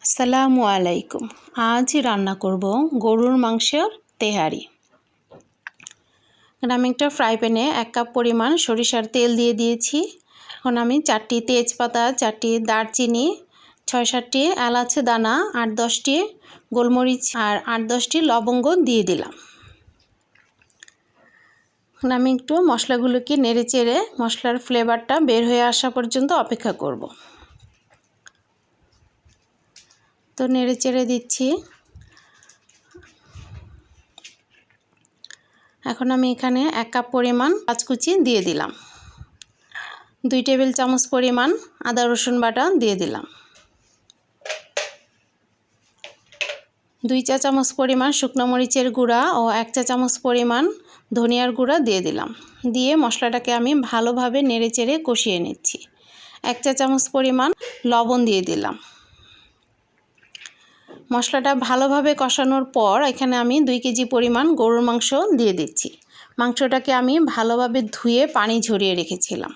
আসসালামু আলাইকুম। আজ রান্না করব গরুর মাংসের তেহারি। আমি একটা ফ্রাই প্যানে 1 কাপ পরিমাণ সরিষার তেল দিয়ে দিয়েছি। এখন আমি 4টি তেজপাতা, 4টি দারচিনি, 6-7টি এলাচ দানা, 8-10টি গোলমরিচ আর 8-10টি লবঙ্গ দিয়ে দিলাম। এখন আমি একটু মশলাগুলোকে নেড়েচেড়ে মশলার ফ্লেভারটা বের হয়ে আসা পর্যন্ত অপেক্ষা করব। তো নেড়েচেড়ে দিচ্ছি। এখন আমি এখানে 1 কাপ পরিমাণ পেঁয়াজ কুচি দিয়ে দিলাম। 2 টেবিল চামচ পরিমাণ আদা রসুন বাটা দিয়ে দিলাম। 2 চা চামচ পরিমাণ শুকনো মরিচের গুঁড়া ও 1 চা চামচ পরিমাণ ধনিয়ার গুঁড়া দিয়ে দিলাম। দিয়ে মশলাটাকে আমি ভালোভাবে নেড়েচেড়ে কষিয়ে নিচ্ছি। 1 চা চামচ পরিমাণ লবণ দিয়ে দিলাম। মশলাটা ভালোভাবে কষানোর পর এখানে আমি 2 কেজি পরিমাণ গরুর মাংস দিয়ে দিচ্ছি। মাংসটাকে আমি ভালোভাবে ধুয়ে পানি ঝরিয়ে রেখেছিলাম।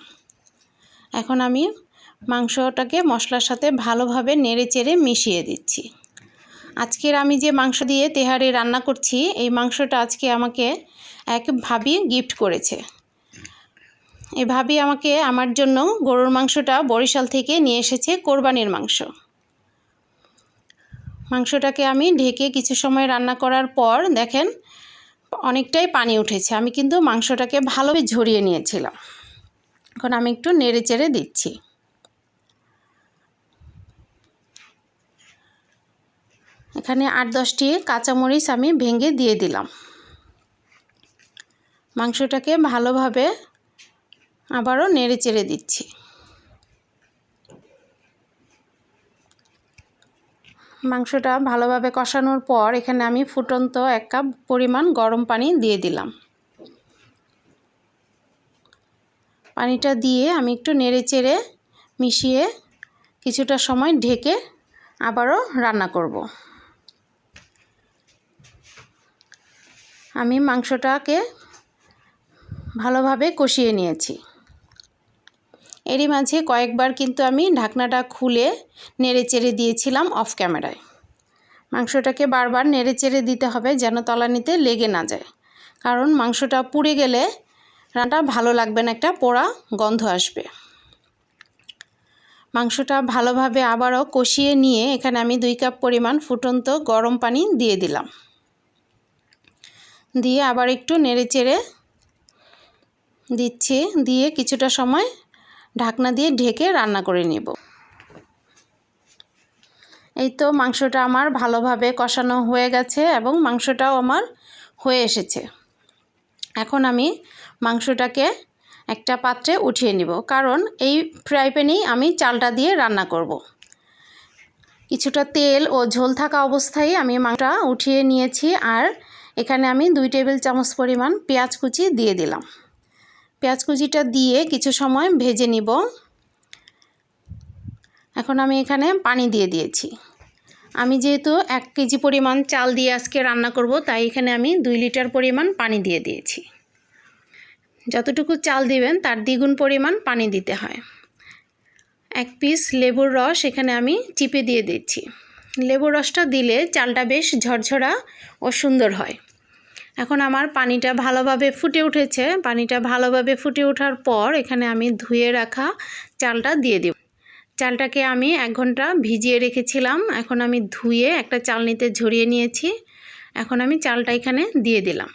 এখন আমি মাংসটাকে মশলার সাথে ভালোভাবে নেড়েচেড়ে মিশিয়ে দিচ্ছি। আজকের আমি যে মাংস দিয়ে তেহারি রান্না করছি, এই মাংসটা আজকে আমাকে এক ভাবি গিফট করেছে। এই ভাবি আমাকে আমার জন্য গরুর মাংসটা বরিশাল থেকে নিয়ে এসেছে, কোরবানির মাংস। মাংসটাকে আমি ঢেকে কিছু সময় রান্না করার পর দেখেন অনেকটাই পানি উঠেছে। আমি কিন্তু মাংসটাকে ভালোভাবে ঝরিয়ে নিয়েছিলাম। এখন আমি একটু নেড়েচেড়ে দিচ্ছি। এখানে 8-10টি কাঁচামরিচ আমি ভেঙে দিয়ে দিলাম। মাংসটাকে ভালোভাবে আবারও নেড়েচেড়ে দিচ্ছি। মাংসটা ভালোভাবে কষানোর পর এখানে আমি ফুটন্ত 1 কাপ পরিমাণ গরম পানি দিয়ে দিলাম। পানিটা দিয়ে আমি একটু নেড়েচেড়ে মিশিয়ে কিছুটা সময় ঢেকে আবারও রান্না করব। আমি মাংসটাকে ভালোভাবে কষিয়ে নিয়েছি। এরই মাঝে কয়েকবার কিন্তু আমি ঢাকনাটা খুলে নেড়েচেড়ে দিয়েছিলাম অফ ক্যামেরায়। মাংসটাকে বারবার নেড়েচেড়ে দিতে হবে যেন তলানিতে লেগে না যায়, কারণ মাংসটা পুড়ে গেলে রান্নাটা ভালো লাগবে না, একটা পোড়া গন্ধ আসবে। মাংসটা ভালোভাবে আবারও কষিয়ে নিয়ে এখানে আমি 2 কাপ পরিমাণ ফুটন্ত গরম পানি দিয়ে দিলাম। দিয়ে আবার একটু নেড়েচেড়ে দিচ্ছি, দিয়ে কিছুটা সময় ঢাকনা দিয়ে ঢেকে রান্না করে নেব। এই তো মাংসটা আমার ভালোভাবে কষানো হয়ে গেছে এবং মাংসটাও আমার হয়ে এসেছে। এখন আমি মাংসটাকে একটা পাত্রে উঠিয়ে নিব, কারণ এই ফ্রাই প্যানেই আমি চালটা দিয়ে রান্না করব। কিছুটা তেল ও ঝোল থাকা অবস্থায় আমি মাংসটা উঠিয়ে নিয়েছি। আর এখানে আমি 2 টেবিল চামচ পরিমাণ পেঁয়াজ কুচি দিয়ে দিলাম। পেঁয়াজ কুচিটা দিয়ে কিছু সময় ভেজে নিব। এখন আমি এখানে পানি দিয়ে দিয়েছি। আমি যেহেতু 1 কেজি পরিমাণ চাল দিয়ে আজকে রান্না করব, তাই এখানে আমি 2 লিটার পরিমাণ পানি দিয়ে দিয়েছি। যতটুকু চাল দিবেন তার দ্বিগুণ পরিমাণ পানি দিতে হয়। 1 পিস লেবুর রস এখানে আমি চিপে দিয়ে দিচ্ছি। লেবুর রসটা দিলে চালটা বেশ ঝরঝরা ও সুন্দর হয়। এখন আমার পানিটা ভালোভাবে ফুটে উঠেছে। পানিটা ভালোভাবে ফুটে ওঠার পর এখানে আমি ধুয়ে রাখা চালটা দিয়ে দেব। চালটাকে আমি 1 ঘন্টা ভিজিয়ে রেখেছিলাম। এখন আমি ধুয়ে একটা চালনিতে ঝরিয়ে নিয়েছি। এখন আমি চালটা এখানে দিয়ে দিলাম।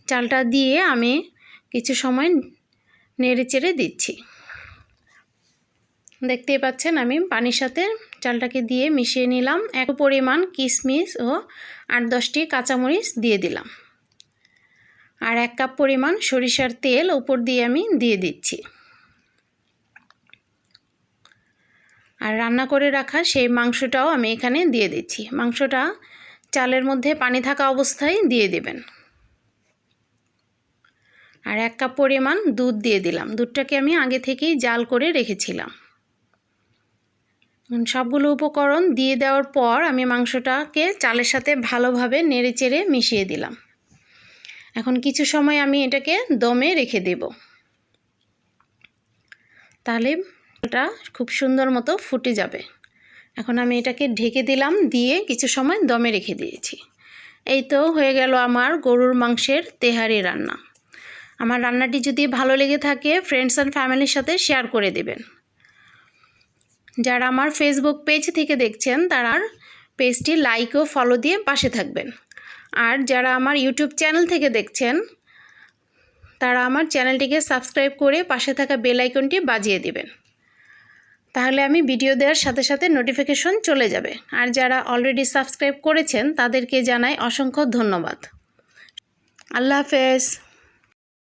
চালটা দিয়ে আমি কিছু সময় নেড়েচেড়ে দিচ্ছি। দেখতেই পাচ্ছেন আমি পানির সাথে চালটাকে দিয়ে মিশিয়ে নিলাম। এক পরিমাণ কিশমিশ ও 8-10টি কাঁচামরিচ দিয়ে দিলাম। আর 1 কাপ পরিমাণ সরিষার তেল উপর দিয়ে আমি দিয়ে দিচ্ছি। আর রান্না করে রাখা সেই মাংসটাও আমি এখানে দিয়ে দিচ্ছি। মাংসটা চালের মধ্যে পানি থাকা অবস্থায় দিয়ে দেবেন। আর 1 কাপ পরিমাণ দুধ দিয়ে দিলাম। দুধটাকে আমি আগে থেকেই জাল করে রেখেছিলাম। সবগুলো উপকরণ দিয়ে দেওয়ার পর আমি মাংসটাকে চালের সাথে ভালোভাবে নেড়েচেড়ে মিশিয়ে দিলাম। এখন কিছু সময় আমি এটাকে দমে রেখে দেব, তাহলে এটা খুব সুন্দর মতো ফুটে যাবে এখন আমি এটাকে ঢেকে দিলাম, দিয়ে কিছু সময় দমে রেখে দিয়েছি। এই তো হয়ে গেল আমার গরুর মাংসের তেহারি রান্না। আমার রান্নাটি যদি ভালো লেগে থাকে ফ্রেন্ডস অ্যান্ড ফ্যামিলির সাথে শেয়ার করে দেবেন। যারা আমার ফেসবুক পেজ থেকে দেখছেন তারা পেজটি লাইক ও ফলো দিয়ে পাশে থাকবেন। আর যারা আমার ইউটিউব চ্যানেল থেকে দেখছেন তারা আমার চ্যানেলটিকে সাবস্ক্রাইব করে পাশে থাকা বেল আইকনটি বাজিয়ে দিবেন। তাহলে আমি ভিডিও দেওয়ার সাথে সাথে নোটিফিকেশন চলে যাবে। আর যারা অলরেডি সাবস্ক্রাইব করেছেন তাদেরকে জানাই অসংখ্য ধন্যবাদ। আল্লাহ হাফেজ।